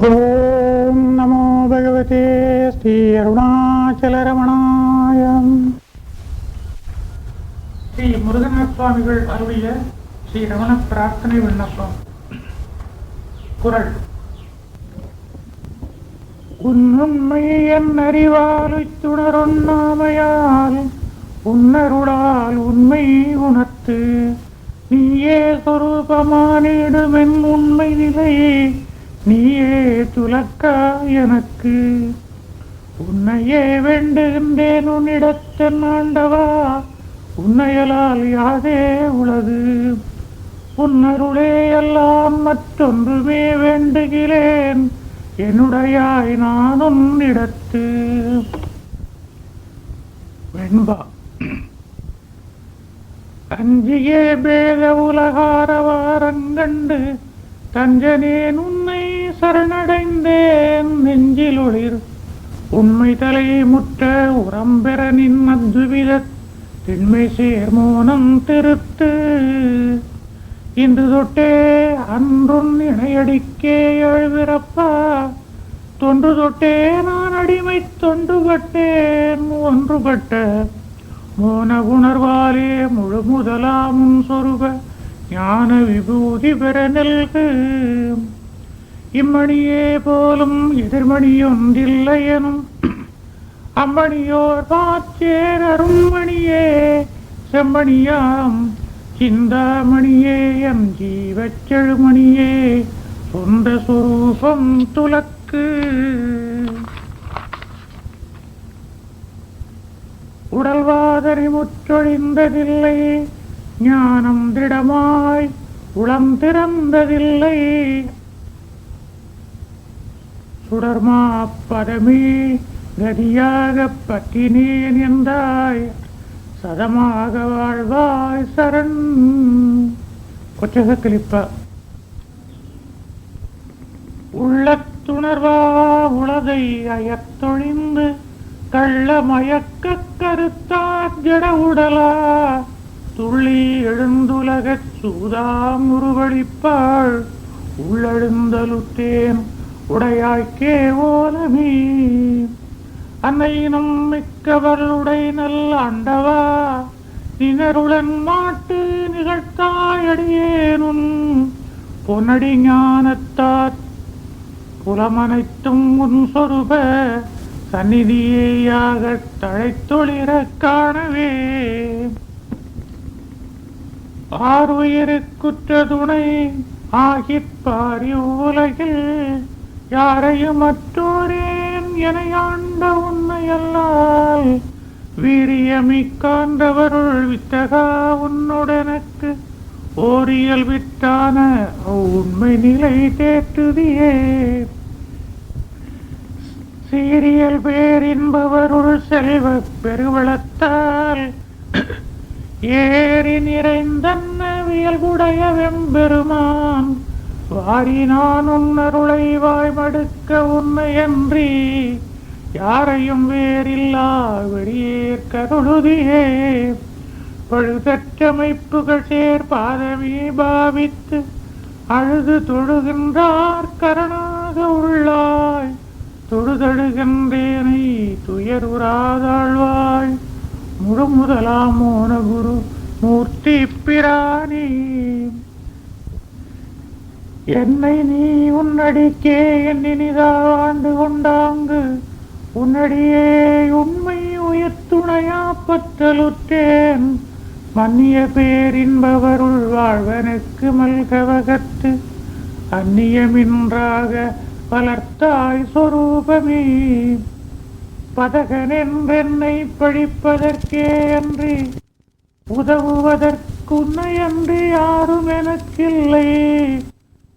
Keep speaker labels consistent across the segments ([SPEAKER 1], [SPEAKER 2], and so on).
[SPEAKER 1] ஓம் நமோ பகவதே ஸ்ரீ அருணாச்சலரமணாய. ஸ்ரீ முருகநாத சுவாமிகள் அருளிய ஸ்ரீ ரமண பிரார்த்தனை விண்ணப்பம். குறள். உன்னுண்மை என் அறிவாலை துணரொண்ணாமையால் உன்னருளால் உண்மை உணர்த்து நீயே சொரூபமானிடுமென் உண்மை நிலையே நீயே துலக்கா எனக்கு. உன்னையே வேண்டுகின்றேன் உன்னிடத்தன் ஆண்டவா, உன்னையலால் யாதே உளது. உன்னருளே எல்லாம் மற்றொன்றுமே வேண்டுகிறேன் என்னுடையாய் நான் உன்னிடத்து. வெண்பா. அஞ்சியே பேத உலகாரவாரங்கண்டு தஞ்சனேன் உன்னை சரணடைந்தேன் நெஞ்சில் ஒளிர் உண்மை தலை முற்ற உரம்பெற நின் அத்வித திண்மை சேர்மோனம் திருத்து. இன்று தொட்டே அன்றும் இணையடிக்கே எழுவிறப்பா தொன்று தொட்டே நான் அடிமை தொண்டுபட்டேன் ஒன்றுபட்ட மோன உணர்வாலே முழு முதலாமுன் சொருப ஞான விபூதி பெற நல்கு. இம்மணியே போலும் எதிர்மணியொன்றில்லை எனும் அம்மணியோர் பாச்சேர் அருண்மணியே செம்மணியாம் சிந்தாமணியே எம் ஜீவச்செழுமணியே சொந்த சொரூபம் துலக்கு. உடல்வாதனை முற்றொழிந்ததில்லை ஞானம் திடமாய் உளம் திறந்ததில்லை. சுடர்மா பதமே கதியாக பற்றினேன் என்றாய் சதமாக வாழ்வாய் சரண். கொச்சக கிளிப்ப. உள்ளத்துணர்வா உலகை அயத்தொழிந்து கள்ள மயக்க கருத்தார் ஜட உடலா துள்ளி எழுந்துலகச் சூதாம் உருவழிப்பாள் உள்ளெழுந்தலுத்தேன் உடையாய்க்கே ஓலமே. அன்னையினம் மிக்கவர்களுடை நல்ல அண்டவா நினருளன் மாட்டு நிகழ்த்தாயடியேனும் பொன்னடி ஞானத்தாற் புலமனைத்தும் உன் சொருப சந்நிதியாக தழைத்தொழிற காணவே. ஆறுயிர்க்குற்ற துணை ஆகிப்பாரி உலகில் யாரையும் மற்றோரேன் என ஆண்ட உண்மையல்லால் வீரியமிக்காண்டவருள் வித்தகா உன்னுடனுக்கு ஓரியல் விட்டான உண்மை நிலை தேற்றுதியே. சீரியல் பேரின்பவருள் செல்வ பெருவளத்தால் ஏறி நிறைந்தன்னவியல்புடைய வெம்பெருமான் வாரி நான் உன்னருளை வாய்மடுக்க உண்மையன்றி யாரையும் வெளியேற்கருளுதியே. பழுதற்றமைப்புகள் சேர்பாதமே பாவித்து அழுது தொழுகின்றார் கரணாக உள்ளாய் தொழுதழுகின்றேனை துயருறாதாழ்வாய் முழு முதலாம் மோன குரு மூர்த்தி பிரானே. என்னை நீ உன்னடிக்கே எண்ணினிதா ஆண்டு கொண்டாங்கு உன்னடியே உண்மை உயர்த்துணையா பற்றலுற்றேன் மன்னிய பேரின்பவருள் வாழ்வனுக்கு மல்கவகத்து அந்நியமின்றாக வளர்த்தாய் சொரூபமே. பதகனென்றென்னை பழிப்பதற்கே அன்றி உதவுவதற்கு உன்னையன்றி யாரும் எனக்கில்லை.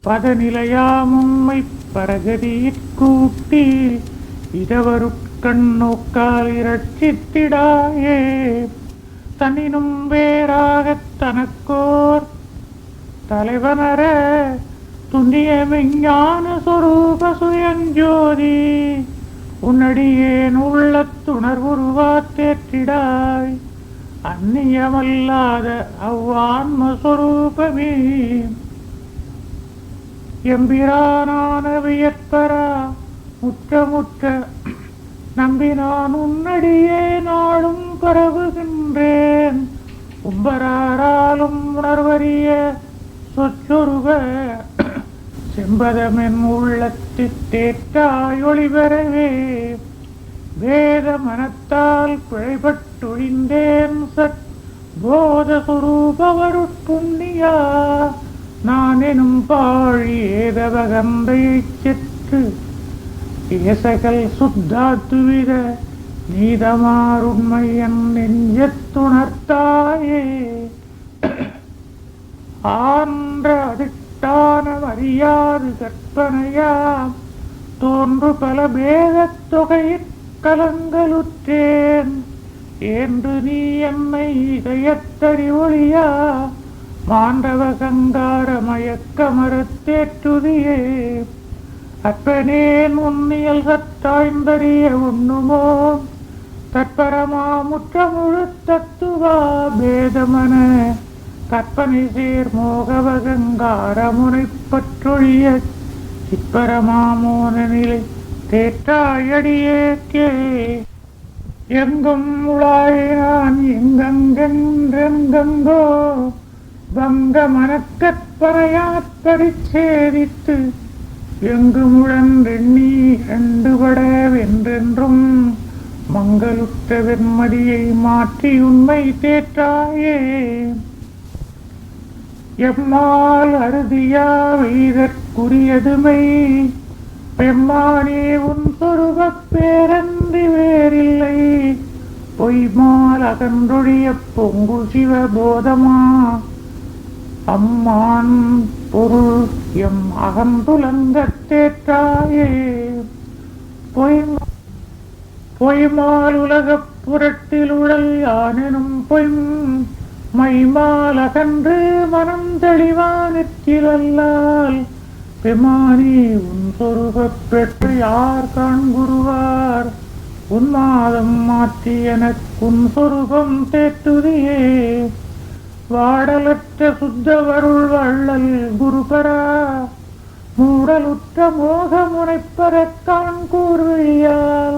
[SPEAKER 1] பதநிலையாம் உண்மை பரகதியிற்கூட்டி இதவருட்கண் நோக்கால் இரட்சித்திடாயே. தனினும் வேறாகத் தனக்கோர் தலைவனர துண்டிய விஞ்ஞான சொரூப சுயஞ்சோதி உன்னடியேன் உள்ளத்துணர்வுருவா தேற்றிடாய் அந்நியமல்லாத அவ்வான்மஸ்வரூபமே. எம்பிரானான வியற்பரா முற்ற முற்ற நம்பி நான் உன்னடியே நாளும் பரவுகின்றேன். உம்பராலும் உணர்வறிய சொச்சொருவ செம்பதமென் உள்ளத்தில் தேற்றாய் ஒளிபெறவே வேத மனத்தால் பிழைபட்டொழிந்தேன் சத் போத சுரூபவருட்புண்ணியா நான் எனும் பாழி ஏதவகந்தையைச் செற்று ஏசகல் சுத்தாத்துவித நீதமாறுண்மையன் நெஞ்சத்துணர்த்தாயே ஆன்ற அதிட்டான அறியாது கற்பனையாம் தோன்று பல பேதத் தொகையிற் கலங்கலுற்றேன் என்று நீ என்னை இதயத்தறிவொழியா மாண்டவ கங்கார மயக்க மரத்தேற்றுதியே அற்பனேன் உன்னியல் சத்தாய்ந்தறிய உண்ணுமோ தற்பரமா முற்றமுழு தத்துவா பேதமன கற்பனை சேர் மோகவகங்கார முனைப்பற்றொழிய சிற்பரமாமோன நிலை தேற்றாயடியேற்கே எங்கும் உளாயினான் எங்கெங்கெங்கெங்கோ வங்க மனக்கற்பனையாற் பரிச்சேதித்து எங்கு முழன்றெண்ணி கண்டுபட வென்றென்றும் மங்களுற்ற வெண்மதியை மாற்றி உண்மை தேற்றாயே எம்மால் அறுதியா வெய்தற்குரியதுமை பெம்மானே உன் சொருபப் பேரன்றி வேறில்லை பொய்மால் அகன்றொழிய பொங்கு சிவபோதமா அம்மான் பொருள் எம் அகந்துலங்கத் தேற்றாயே பொய்மால் உலகப் புரட்டில் உடல் யானெனும் பொய்ம் மைமால் அகன்று மனம் தெளிவானிற்கிலல்லால் பெமானி உன் சொருபப் பெற்று யார் காண்குருவார் உன்மாதம் மாற்றி எனக்குன் சொருபம் தேற்றுதியே வாடலற்ற சுத்தவருள் வள்ளல் குருபரா மூடலுற்ற மோக முனைப்பரக் காண்கூர்விழியால்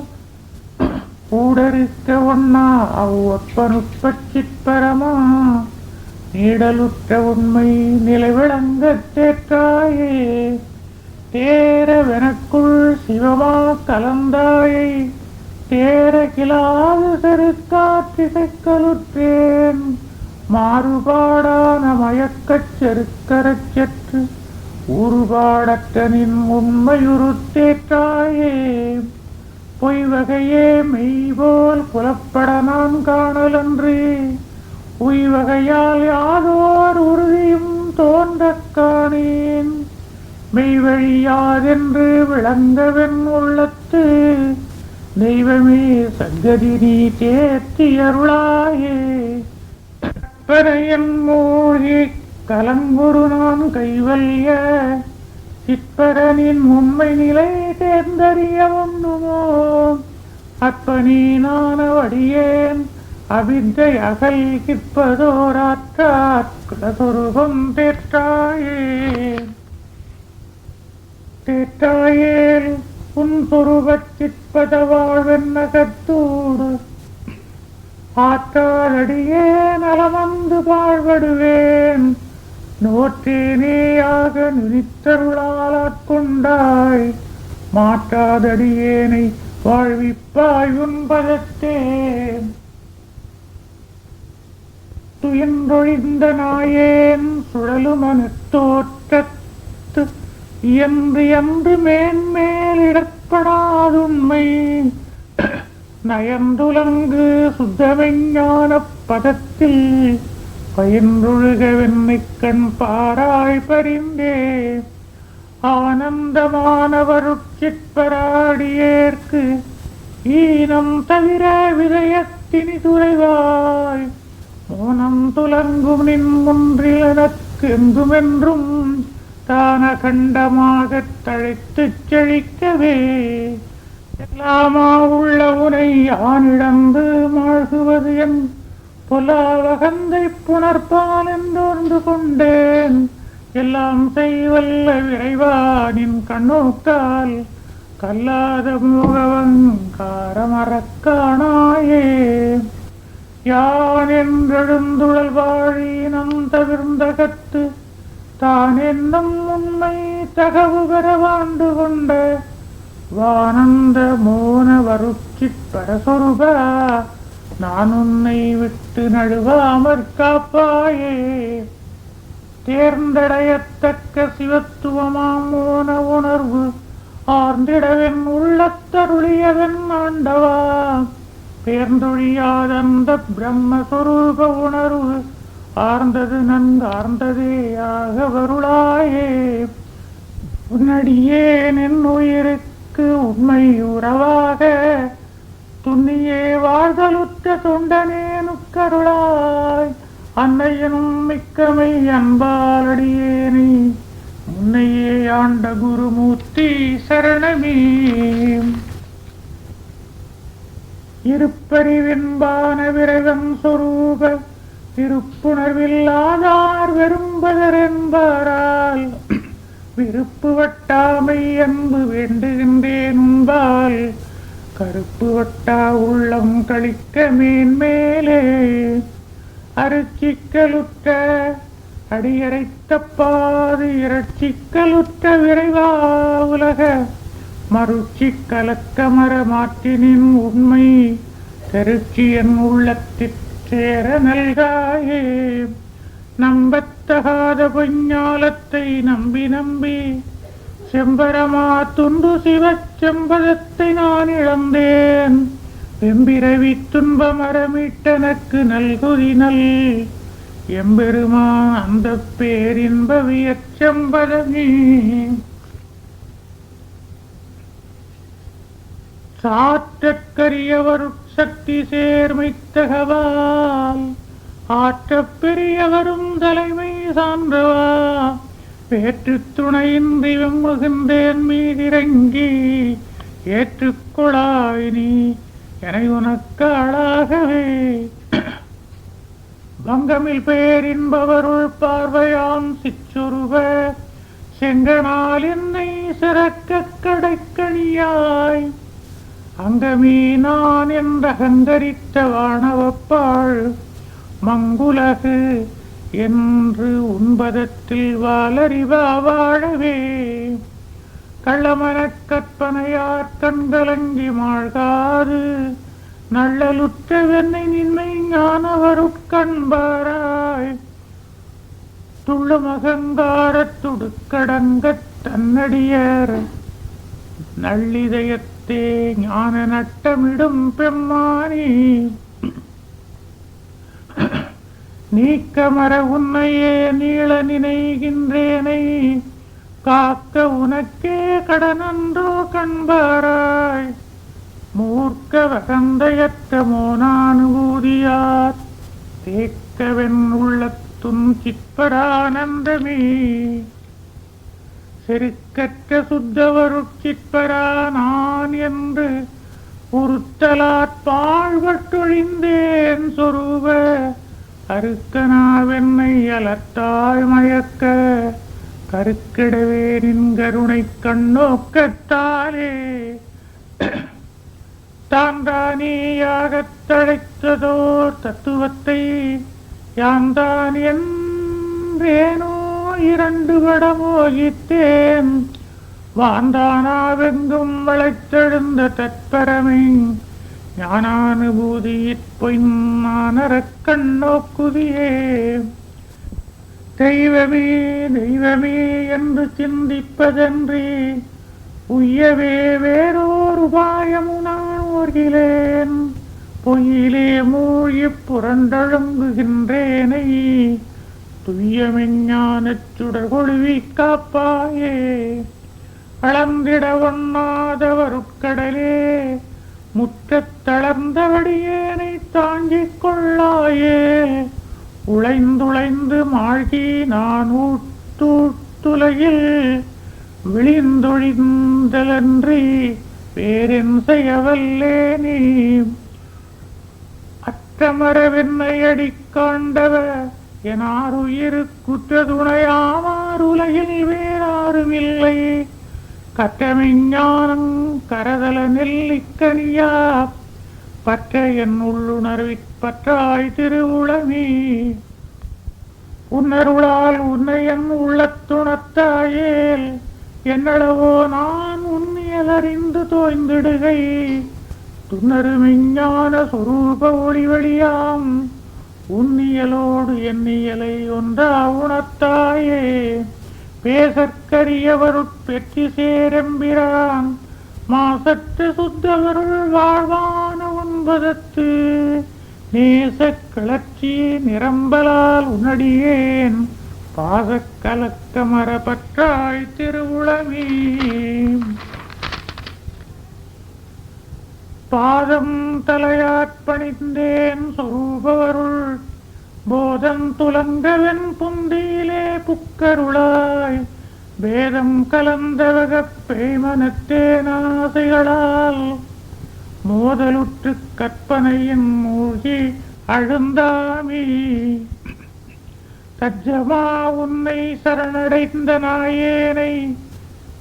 [SPEAKER 1] கூடருக்க ஒன்னா அவ்வொப்பனுட்பச் சிற்பரமா நீடலுற்ற உண்மை நிலை விளங்கத் தேற்றாயே தேரவெனக்குள் சிவமா கலந்தாயை தேர கிளாது செருக்காற்றிசைக்கலுற்றேன் மாறுபாடான மயக்கச் செருக்கரச் செற்று ஊறுபாடற்ற நின் உண்மையுறு தேற்றாயே பொய் வகையே மெய்போல் புலப்பட நான் காணலன்றி உய்வகையால் யாதோர் உறுதியும் தோன்றக் காணேன் மெய்வழியாதென்று விளங்கவென் உள்ளத்து தெய்வமே சங்கதி நீ தேர்த்தியருளாயே கற்பனையன் மூழ்கி கலங்குரு நான் கைவல்ய சிற்பரனின் உண்மை நிலை தேர்ந்தறிய ஒண்ணுமோ அப்பனீனான வடியேன் அவித்தை அகல் கிற்பதோராற்றாற்குலசொருபம் தேற்றாயேல் உன் சொருபச் சிற்பத வாழ்வென்னகத்தூடு ஆற்றாதடியே நலமந்து வாழ்வடுவேன் நோற்றேனேயாக நினைத்தருளாலாட்கொண்டாய் மாற்றாதடியேனை வாழ்விப்பாய் உன் பதத்தேன் துயன்றொழிந்த நாயேன் சுழலுமனத் தோற்றத்து இயன்று என்று மேன்மேலிடப்படாதுண்மை நயந்துலங்கு சுத்தமெஞ்ஞானப் பதத்தில் பயின்றொழுகவென்னைக் கண் பாராய் பரிந்தே ஆனந்தமானவருட்சிற்பராடியேற்கு ஈனம் தவிர விதயத்தினி துறைவாய் மோனம் துலங்கும் நின் முன்றில் எனக்கு எங்குமென்றும் தானகண்டமாகத் தழைத்துச் செழிக்கவே எல்லாமா உள்ள உனை யானிடந்து மாழ்குவது என் பொலாவகந்தை புனர்பால் என்றோர்ந்து கொண்டேன் எல்லாம் செய்வல்ல விரைவானின் கண்ணோக்கால் கல்லாத முகவங்காரமறக்கானாயே. யான் என்றெழுந்துழல் வாழினம் தவிர்ந்தகத்து தான் என்னும் உண்மை தகவு பெற வாண்டு கொண்ட வானந்த மோன வருச்சிற் பரசொருபா நான் உன்னை விட்டு நழுவாமற் காப்பாயே. தேர்ந்தடையத்தக்க சிவத்துவமாம் மோன உணர்வு ஆர்ந்திடவென் உள்ளத்தருளியவன் ஆண்டவா. பேர்ந்தொழியாதந்த பிரம்மஸ்வரூப உணர்வு ஆர்ந்தது நன்கார்ந்ததேயாக வருளாயே. உன்னடியேன் என் உயிருக்கு உண்மை உறவாக துண்ணியே வாழ்தலுற்ற தொண்டனேனுக்கருளாய். அன்னையனும் மிக்கமை அன்பாலடியேனை முன்னையே ஆண்ட குருமூர்த்தி சரணமே. இருப்பறிவென்பான விரவம் சொரூப விருப்புணர்வில்லாதார் வெறும்பதர் என்பாரால் விருப்பு வட்டாமை அன்பு வேண்டுகின்றேன் உன்பால். கருப்பு வட்டா உள்ளம் கழிக்க மேன்மேலே அருச்சிக்கலுற்ற அடியரைத்தப்பாது இரட்சிக்கலுற்ற விரைவா உலக மருட்சி கலக்கமர மாற்றினின் உண்மை கருட்சி என் உள்ளத்திற் சேர நல்காயே. நம்பத்தகாத பொஞ்ஞாலத்தை நம்பி நம்பி செம்பரமா துண்டு சிவச் செம்பதத்தை நான் இழந்தேன். வெம்பிரவி துன்பமரமிட்டனக்கு நல்குதி நல் எம்பெருமான் அந்த பேரின்பவியச் செம்பதமே. சாற்றற்கரியவருட் சக்தி சேர்மைத்தகவால் ஆற்றப் பெரியவரும் தலைமை சான்றவா. வேற்றுத் துணையின்றி வெம்புகின்றேன் மீதிறங்கி ஏற்றுக்கொளாய் நீ என உனக்கு ஆளாகவே. பங்கமில் பேரின்பவருள் பார்வையான் சிச்சுருவ செங்கனால் என்னை சிறக்க கடைக்கணியாய். அங்கமீ நான் என்றகங்கரித்த வானவப்பாள் மங்குலகு என்று உன்பதத்தில் வாலறிவா வாழவே. கள்ளமனக் கற்பனையார் கண்கலங்கி மாழ்காது நல்லலுற்ற வெண்ணை நின்மை ஞானவருட்கண்பாராய். துள்ளுமகங்காரத் துடுக்கடங்கத் தன்னடியர் நல்லிதயத்தே ஞான நட்டமிடும் பெம்மானி. நீக்கமர உன்னையே நீள நினைகின்றேனை காக்க உனக்கே கடனன்றோ கண்பாராய். மூர்க்க வகந்தையற்ற மோனானுபூதியார் தேக்கவென் உள்ளத்துன் சிற்பரானந்தமே. செருக்கற்ற சுத்தவருட்சிற்பரா நான் என்று உறுத்தலாற்பாழ்வட்டொழிந்தேன் சொருவ அருக்கனாவென்னை அலத்தாய் மயக்க கருக்கிடவே நின் கருணை கண்ணோக்கத்தாலே. தான்தானேயாகத் தழைத்ததோர் தத்துவத்தை யான்தான் என்றேனோ இரண்டு படமோகித்தேன். வாந்தானாவெங்கும் வளைத்தெழுந்த தற்பரமை ஞானானுபூதியிற் பொய்மானரக் கண்ணோக்குதியே. தெய்வமே தெய்வமே என்று சிந்திப்பதன்றி உய்யவே வேறோர் உபாயமு நான் ஓர்கிலேன். பொய்யிலே மூழ்கிப் புரண்டழுங்குகின்றேனை துய்யமெஞ்ஞானச் சுடர் கொழுவி காப்பாயே. அளந்திட ஒண்ணாதவருட்கடலே முற்றத் தளர்ந்தவடியேனை தாங்கிக் கொள்ளாயே. உழைந்துழைந்து மாழ்கி நான் ஊட்டுலையில் விழிந்தொழிந்தலன்றி வேறென் செய்யவல்லேனே. அற்றமரவென்னை அடிக்காண்டவ எனாருயிரு குற்ற துணையாமாருலகில் கற்றமெஞ்ஞானங் கரதல நெல்லிக்கனியா பற்ற என் உள்ளுணர்விற் பற்றாய் திருவுளமே உன்னருளால் உன்னை என் உள்ளத்துணர்த்தாயேல் என்னளவோ நான் உன்னியலறிந்து தோய்ந்திடுகை துன்னரு மெஞ்ஞான சொரூப ஒளிவழியாம் உன்னியலோடு எண்ணியலை ஒன்றா உணர்த்தாயே பேசற்கரியவருட்பெற்றி சேரம்பிரான் மாசற்ற சுத்தவருள் வாழ்வான உன்பதத்து நேச கிளர்ச்சி நிரம்பலால் உன்னடியேன் பாசக்கலக்க மரபற்றாய் திருவுளமே பாதம் தலையாட்பணிந்தேன் சொரூபவருள் போதம் துலங்கவன் புந்தியிலே புக்கருளாய் வேதம் கலந்தவகப் பேய்மனத்தேனாசைகளால் மோதலுற்று கற்பனையின் மூழ்கி அழுந்தாமி தஜ்ஜமா உன்னை சரணடைந்த நாயேனை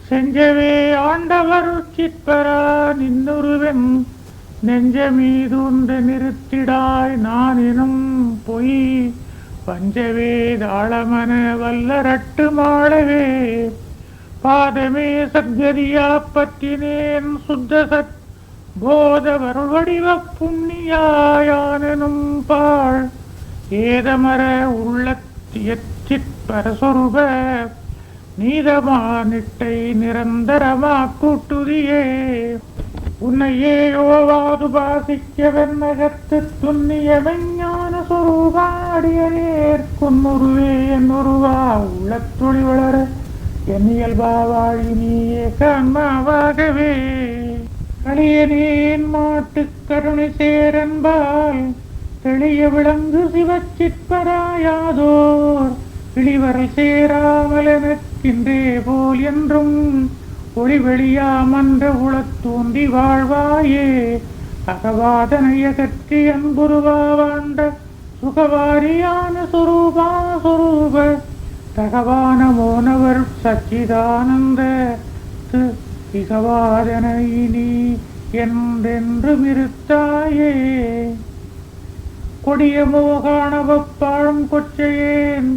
[SPEAKER 1] செஞ்சவே ஆண்டவர் சிற்பரா நின்னுருவென் நெஞ்சமீதுண்டு நிறுத்திடாய் நான் எனும் பொய் பஞ்சவே தாளமன வல்லரட்டு மாளவே பாதமே சத்கதியா பற்றினேன் சுத்த சத் போதவருள் வடிவ புண்ணியாயானும் பாழ் ஏதமர உள்ளத்தியச்சிற்பரசொருப நீதமா நிட்டை நிரந்தரமா கூட்டுதியே உன்னையே யோவாது பாசிக்க வெண்ணகத்து துண்ணிய மெஞ்ஞான சொரூபாடியேற்குன்னுருவே என்னுருவா உள்ளத்துளி வளர என் இயல்பா வாழி நீயே கண்மாவாகவே களியனேன் மாட்டுக் கருணை சேரன்பால் தெளிய விளங்கு சிவச்சிற்பராயாதோர் இழிவரை சேராமல் எனக்கின்றே போல் என்றும் ஒளிவெளியாமன்ற உளத்தோன்றி வாழ்வாயே அகவாதனைய கற்றி அன்புருவா வாண்ட சுகவாரியான சொரூபா சொரூப தகவான மோனவர் சச்சிதானந்த இகவாதனையினி என்றென்று மிருத்தாயே கொடிய மோகாணவப்பாழும் கொச்சையேன்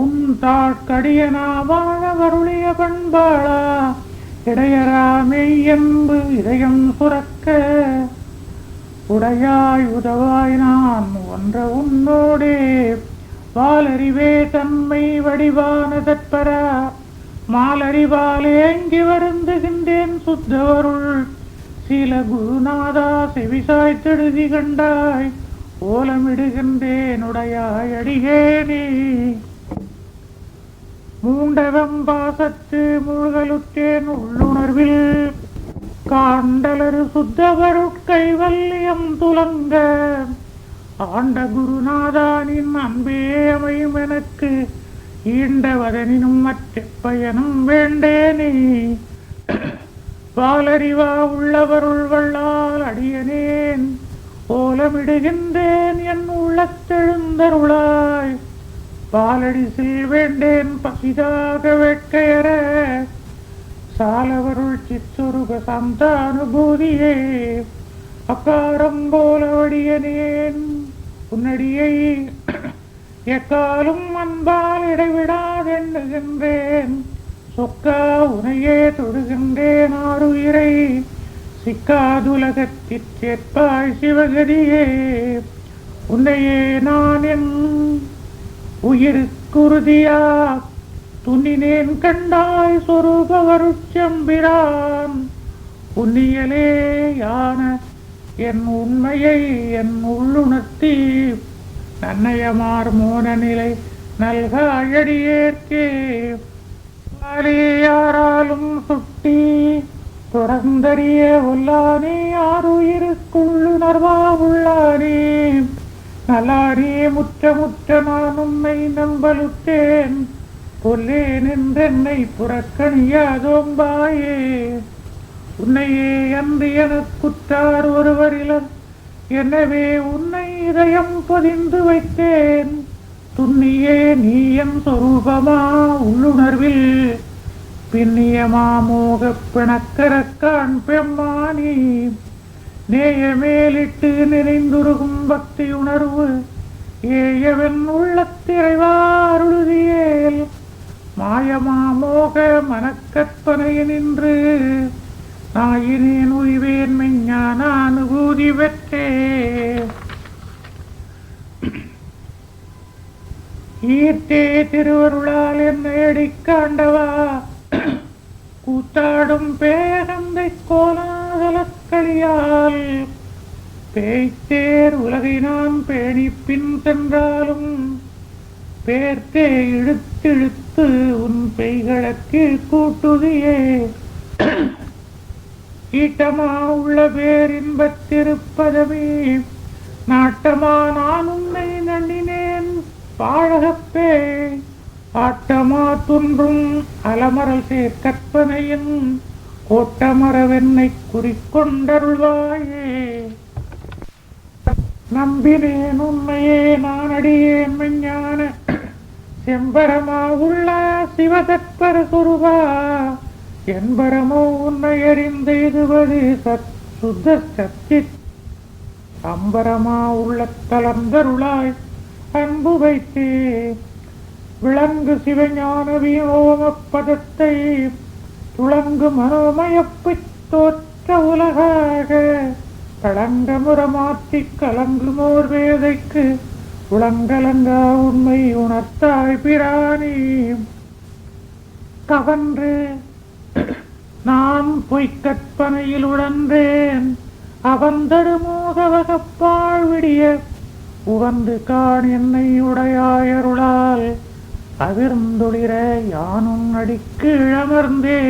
[SPEAKER 1] உன் தாழ்கடியனாவாழ வருளிய பண்பாளா இடையராமை என்பு இதயம் சுரக்க உடையாய் உதவாய் நான் ஒன்ற உன்னோடே வாலறிவே தன்மை வடிவான தற்பரா மாலறிவாலேங்கி வருந்துகின்றேன் சுத்தவருள் சில குருநாதா செவிசாய்த்தெழுதி கண்டாய் ஓலமிடுகின்றேன் உடையாய் அடிகேனே மூண்டவம் பாசத்து மூழ்கலுற்றேன் உள்ளுணர்வில் காண்டலரு சுத்தவருட்கைவல்யம் துலங்க ஆண்ட குருநாதானின் அன்பே அமையும் எனக்கு ஈண்டவதனினும் மற்ற பயனும் வேண்டேனே பாலறிவா உள்ளவருள் வள்ளால் அடியனேன் ஓலமிடுகின்றேன் என் உள்ளத்தெழுந்தருளாய் பாலடி செல் வேண்டேன் பசிதாக வேட்கையற சாலவருள் சிற்சொருக சந்த அனுபூதியே அக்காரம் போல வடியனேன் உன்னடியை எக்காலும் அன்பால் இடைவிடாதெண்ணுகின்றேன் சொக்கா உனையே தொடுகின்றேன் ஆறுயிரை சிக்காதுலகத்திற் சேர்ப்பாய் சிவகதியே உன்னையே நான் என் உயிருக்குறுதியா துண்ணினேன் கண்டாய் சொரூபவருட்சம்பிரான் உன்னியலே யான என் உண்மையை என் உள்ளுணர்த்தி நன்னயமார் மோன நிலை நல்காயடியேற்கே யாராலும் சுட்டி தொடர்ந்தறிய உள்ளானே ஆறுயிருக்குள்ளுணர்வா உள்ளானே நலாரே முற்ற முற்ற நான் உன்னை நம்பலுத்தேன் பொல்லேன் என்றென்னை புறக்கணியாதோம்பாயே உன்னையே அன்று எனக்குற்றார் ஒருவரிலர் எனவே உன்னை இதயம் பொதிந்து வைத்தேன் துண்ணியே நீ என் சொரூபமா உள்ளுணர்வில் பின்னிய மாமோக பிணக்கரக்கான் பெம்மானி நேய மேலிட்டு நிறைந்துருகும் பக்தி உணர்வு ஏயவன் உள்ளத்திரைவாருளுதியேல் மாயமாமோக மனக்கற்பனையினின்று நாயினேன் உய்வேன் மெஞ்ஞான அனுபூதி பெற்றே. ஈர்த்தே திருவருளால் என்னை அடிக்காண்டவா கூத்தாடும் பேகந்தை கோலாகலக்களியால் பேய்த்தேர் உலகை நான் பேணி பின் சென்றாலும் பேர்த்தே இழுத்திழுத்து உன் பெய்களுக்கு கூட்டுதியே. ஈட்டமா உள்ள பேரின்பத்திருப்பதமே நாட்டமா நான் உன்னை நண்ணினேன் பாழகப்பே. ஆட்டமா துன்றும் அலமரல் சேர் கற்பனையின் கோட்டமரவென்னை குறிக்கொண்டருள்வாயே. நம்பினேன் உண்மையே நான் அடியேன் மெஞ்ஞான செம்பரமா உள்ள சிவதற்பர சுருபா என்பரமோ உன்னை அறிந்தெய்துவது சுத்த சச்சித் அம்பரமா உள்ள தளர்ந்தருளாய் அன்பு வைத்தே. விளங்கு சிவஞான வியோமப்பதத்தை துளங்கு மனோமயப்புத் தோற்ற உலகாக களங்கமுறமாத்தி கலங்குமோர் வேதைக்கு உளங்கலங்கா உண்மை உணர்த்தாய் பிராணி. கவன்று நான் பொய்க்கற்பனையில் உழன்றேன் அவந்தடு மோகவகப்பாழ் விடிய உவந்து காண் என்னை உடையாயருளால் அவிர்ந்தொளிர யானும் அடிக்கு இழமர்ந்தே.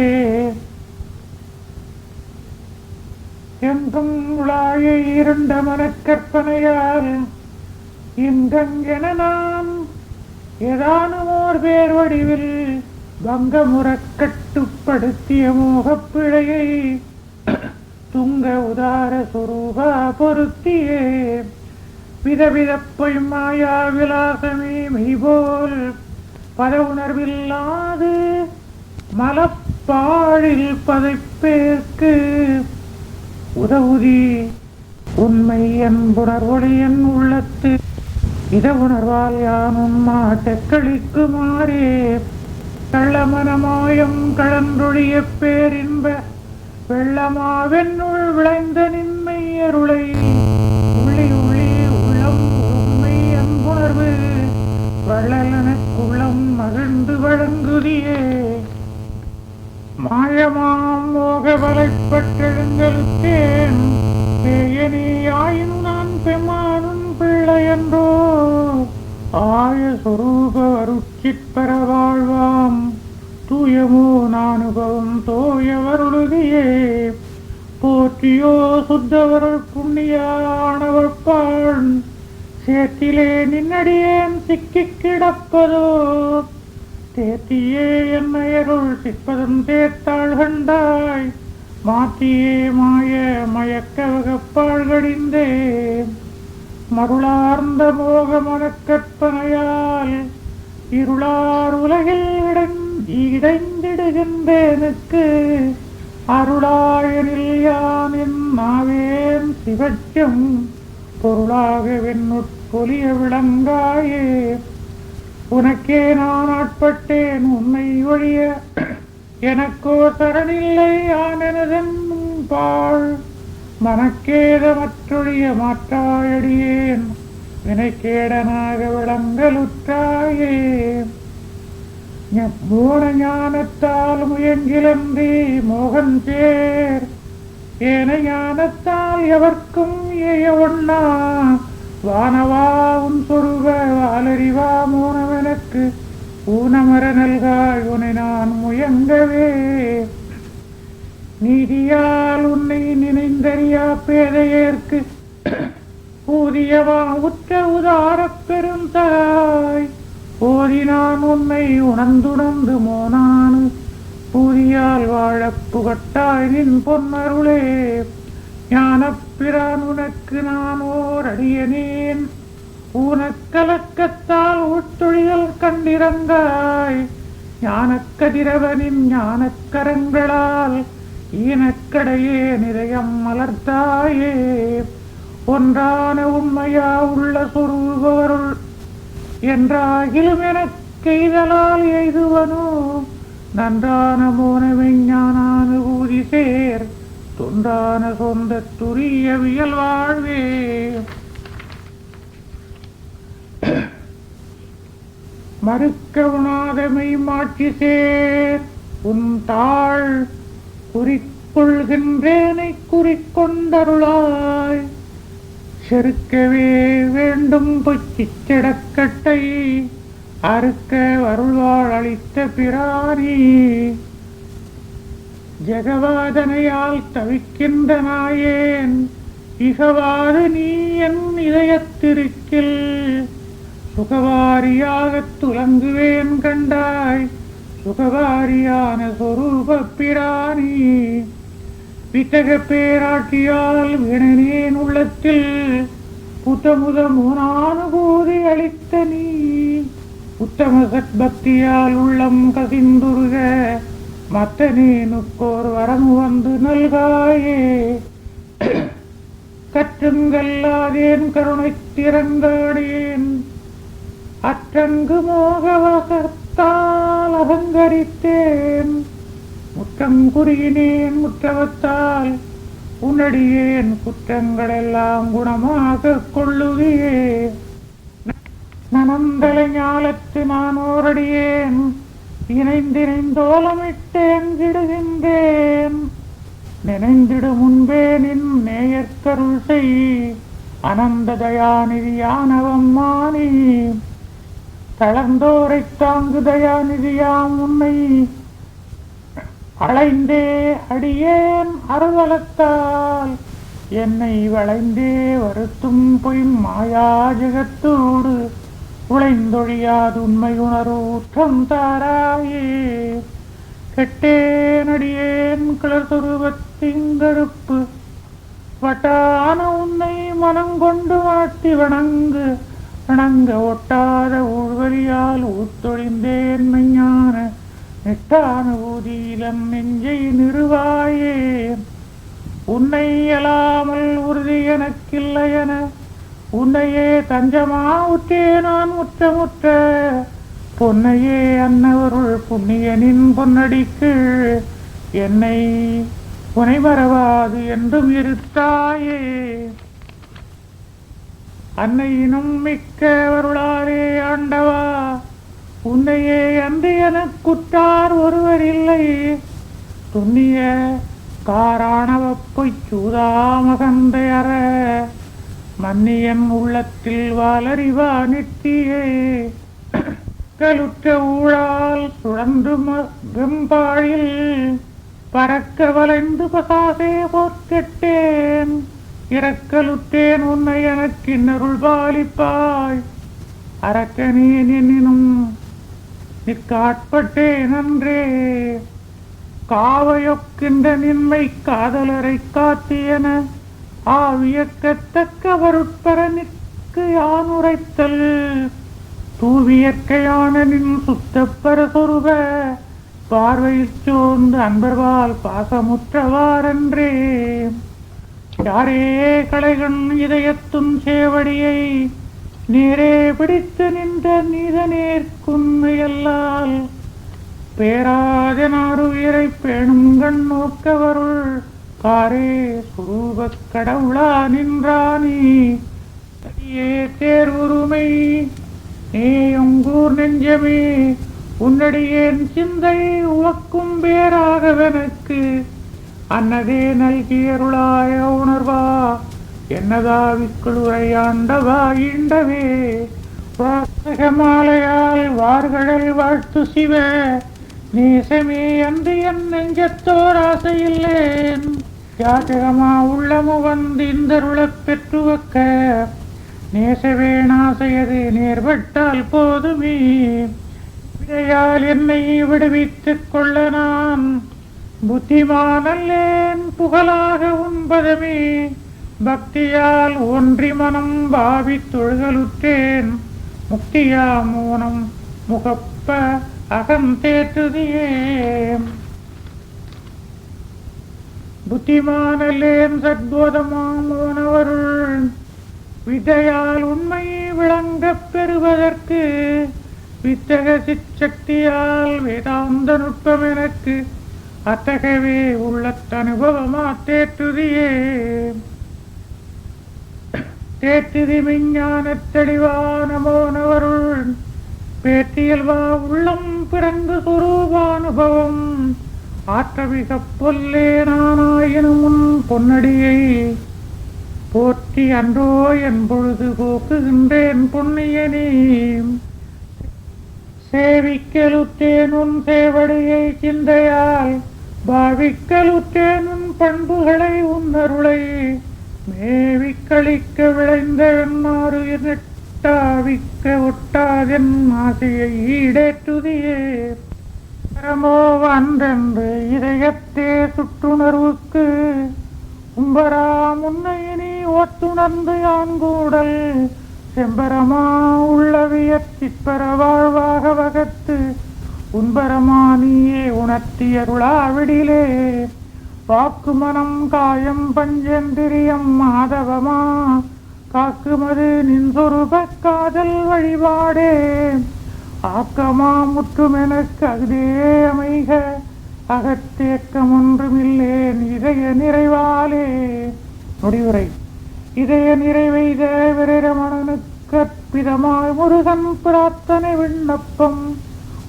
[SPEAKER 1] என்றும் உளாய இருண்ட மனக்கற்பனையால் இங்கென நான் ஏதானுமோர் பேர் வடிவில் பங்கமுறக் கட்டுப்படுத்திய மோகப்பிழையை துங்க உதார சுரூபா பொருத்தியே. விதவிதப்பொய் மாயா விலாசமே மெய்போல் பத உணர்வில்லாது மலப்பாழில் பதைப்பேற்கு உதவுதி உண்மை என்புணர்வொழியன் உள்ளத்து இத உணர்வால் யான் உன்மாட்டக் கழிக்குமாறே. கள்ளமனமாயம் கலன்றொழிய பேரின்ப வெள்ளமாவென்னுள் விளைந்த நின்மை அருளை உள்ளி உள்ளி உள்ளம் உண்மை அன்புணர்வு வள்ளலனக்குள்ளம் மகிழ்ந்து வழங்குதியே. மாயமாம் மோக வலைப்பட்டெழுந்தலுக்கேன் பேயனேயாயின் நான் பெமானும் பிள்ளையன்றோ ஆய சொரூப அருட்சிற்பர வாழ்வாம் தூயமோ நானுபவம் தோயவருளுதியே. போற்றியோ சுத்தவருள் புண்ணியானவர் பாழ் சேத்திலே நின்னடியேன் சிக்கிக் கிடப்பதோ தேத்தியே என்னையருள் சிற்பதம் தேத்தாள் கண்டாய் மாற்றியே மாய மயக்க வகப்பாள் கடிந்தே. மருளார்ந்த மோக மனக்கற்பனையால் இருளார் உலகில் இடைந்திடுகின்றேனுக்கு அருளாயனில் யான் என் நாவேன் சிவச்சம் பொருளாக வெண்ணுட்பொலிய விளங்காயே. உனக்கே நான் ஆட்பட்டேன் உன்னை ஒழிய எனக்கோ சரணில்லை யான் எனதன் பாழ் மனக்கேத மற்றொழிய மாற்றாயடியேன் வினைக்கேடனாக விளங்கலுற்றாயே. மூட ஞானத்தால் முயங்கிலன்றி மோகஞ்சேர் ஏன ஞானத்தால் எவர்க்கும் ஏய ஒண்ணா வானவா உன் சொருக வாலறிவா மோனவனுக்கு ஊனமர நல்காய் உனை நான் முயங்கவே. நீதியால் உன்னை நினைந்தறியா பேதையேற்கு ஊதியவா உற்ற உதாரப் பெருந்தாய் ஓதி நான் உன்னை உணர்ந்துணர்ந்து மோனானு பூதியால் வாழப் புகட்டாய் நின் பொன்னருளே. ஞானப்பிரான் உனக்கு நான் ஓர் அடியனேன் ஊனக்கலக்கத்தால் உட்தொழிகள் கண்டிரங்காய் ஞானக்கதிரவனின் ஞானக்கரங்களால் ஈனக்கடையே நிதயம் மலர்த்தாயே. ஒன்றான உண்மையா உள்ள சொருபவருள் என்றாகிலும் எனக்கெய்தலால் எய்துவனோ நன்றான மோன விஞ்ஞானானுபூதி சேர் தொன்றான சொந்த துரியவியல் வாழ்வே. மறுக்க உணாதமை மாட்சி சேர் உன் தாள் குறிக்கொள்கின்றேனை குறிக்கொண்டருளாய். செருக்கவே வேண்டும் பொச்சிச்சடக்கட்டை அறுக்க அருள்வாழ் அளித்த பிரானி. ஜெகவாதனையால் தவிக்கின்ற நாயேன் இகவாது நீ என் இதயத்திருக்கில் சுகவாரியாகத் துலங்குவேன் கண்டாய் சுகவாரியான சொரூப பிரானி. வித்தக பேராட்டியால் வினேன் உள்ளத்தில் புத்தமுத மூனானுபூதி அளித்த நீ. உத்தம சத்பக்தியால் உள்ளம் கசிந்துருக மத்தனேனுக்கோர் வரம் வந்து நல்காயே. கற்றுங்கல்லாதேன் கருணை திறங்காடேன் அற்றங்கு மோகவசத்தால் அகங்கரித்தேன். முற்றம் குறியினேன் முற்றவத்தால் உன்னடியேன் குற்றங்களெல்லாம் குணமாக கொள்ளுதியே. நனந்தலை ஞாலத்து நான் ஓரடியேன் இணைந்திணைந்தோலமிட்டேன் கிடுகின்றேன். நினைந்திடு முன்பே நின் நேயற்கருள் செய் அனந்த தயாநிதியானவம்மானி. தளர்ந்தோரை தாங்கு தயாநிதியாம் உன்னை அலைந்தே அடியேன் அருவலத்தால் என்னை வளைந்தே வருத்தும் பொய் மாயா ஜெகத்தோடு உழைந்தொழியாது உண்மை உணர்வூற்றம் தாராயே. கெட்டேனடியேன் கிளர் சொருபத்திங்கருப்பு வட்டான உன்னை மனங்கொண்டு வாட்டி வணங்கு வணங்க ஒட்டாத ஊழ்வலியால் ஊத்தொழிந்தேன் மெஞ்ஞான நெட்டானுபூதியிலம் நெஞ்சை நிறுவாயே. உன்னை அலாமல் உறுதி எனக்கில்லையென உன்னையே தஞ்சமா உற்றே நான் முற்ற பொன்னையே அன்னவருள் புண்ணியனின் பொன்னடிக்கு என்னை புனை மறவாது என்றும் இருத்தாயே. அன்னையினும் மிக்கவருளாரே ஆண்டவா உன்னையே அன்று எனக்குற்றார் ஒருவர் இல்லை. துண்ணிய காராணவப்பொய் சூதாமகந்தை அற மன்னியன் உள்ளத்தில் வாலறிவா நிட்டியே. கலுற்ற ஊழால் சுழன்று வெம்பாழில் பறக்க வளைந்து பசாசே போர்க்கெட்டேன். இறக்கலுற்றேன் உன்னை எனக்கு இன்னருள் பாலிப்பாய். அரக்கனேன் என்னினும் நிற்காட்பட்டேன் அன்றே. காவையொக்கின்ற நின்மை காதலரை காத்தியன ஆவியக்கத்தக்க வருட்பரனுக்கு யான் உரைத்தல். தூவியற்கையான நின் சுத்தப்பர சொருப பார்வையில் சோர்ந்து அன்பர்வால் பாசமுற்றவாரன்றே. யாரே களைகண் இதயத்தும் சேவடியை நேரே பிடித்து நின்ற நீதனேற்குன்மையல்லால் பேராதனாறு உயிரை பேணும் கண் நோக்கவருள் காரே சுரூபக் கடவுளா நின்றானி. தனியே தேர்வுரிமை நேயொங்கூர் நெஞ்சமே உன்னடியேன் சிந்தை உவக்கும் பேராகவெனக்கு அன்னதே நல்கியருளாய உணர்வா என்னதாவிக்குளுரை ஆண்டவா ஈண்டவே. வாசகமாலையால் வார்கடல் வாழ்த்து சிவ நேசமே அன்று என் நெஞ்சத்தோர் ஆசையில்லேன். யாச்சகமா உள்ளமு வந்து இந்தருளப் பெற்றுவக்க நேசவேணாசையது நேர்பட்டால் போதுமே. விடையால் என்னை விடுவித்துக் கொள்ள நான் புத்திமானல்லேன் புகழாக உன்பதமே. பக்தியால் ஒன்றி மனம் பாவித் தொழுகலுற்றேன் முக்தியா மோனம் முகப்ப அகம் தேற்றுதியே. புத்திமானல்லேன் சத்போதமானவருள் வித்தையால் உண்மை விளங்கப் பெறுவதற்கு வித்தக சிற்சக்தியால் வேதாந்த நுட்பம் எனக்கு அத்தகவே உள்ளத்தனுபவமா தேற்றுதியே. தேற்றுதி விஞ்ஞானத் தெளிவானமோனவருள் பேற்றியல்வா உள்ளம் பிறந்து சுரூபானுபவம் ஆற்றமிகப் பொல்லே நானாயினும் உன் பொன்னடியை போற்றி அன்றோ என் பொழுது போக்குகின்றேன் புண்ணியனே. சேவிக்கலுற்றேன் உன் சேவடியை சிந்தையால் பாவிக்கலுற்றேன் உன் பண்புகளை உன்னருளை மேவிக்களிக்க விளைந்த வெண்ணாறு நெட்டாவிக்க ஒட்டாதென் ஆசையை ஈடேற்றுதியே. பரமோ வந்தென்று இதயத்தே சுற்றுணர்வுக்கு உம்பரா முன்னை நீ ஒத்துணர்ந்து யான் கூடல் செம்பரமா உள்ளவிய சிற்பர வாழ்வாக வகத்து உன்பரமா நீயே உணர்த்தியருளாவிடிலே. வாக்கு மனம் காயம் பஞ்சேந்திரியம் மாதவமா காக்குமது நின்சொருப காதல் வழிபாடே. ஆக்கமா முற்றுமெனக்கு அகுதே அமைக அகத்தேக்கம் ஒன்றுமில்லேன் இதய நிறைவாலே. முடிவுரை. இதய நிறைவைத விரமணனுக்கு அற்பிதமாய் முருகன் பிரார்த்தனை விண்ணப்பம்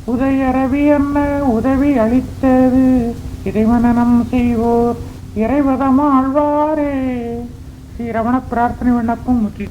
[SPEAKER 1] உதயரவி என்ன உதவி அளித்தது இறைவனனம் செய்வோர் இறைவதமாழ்வாரே. ஸ்ரீரமண பிரார்த்தனை விண்ணப்பம் முற்றி.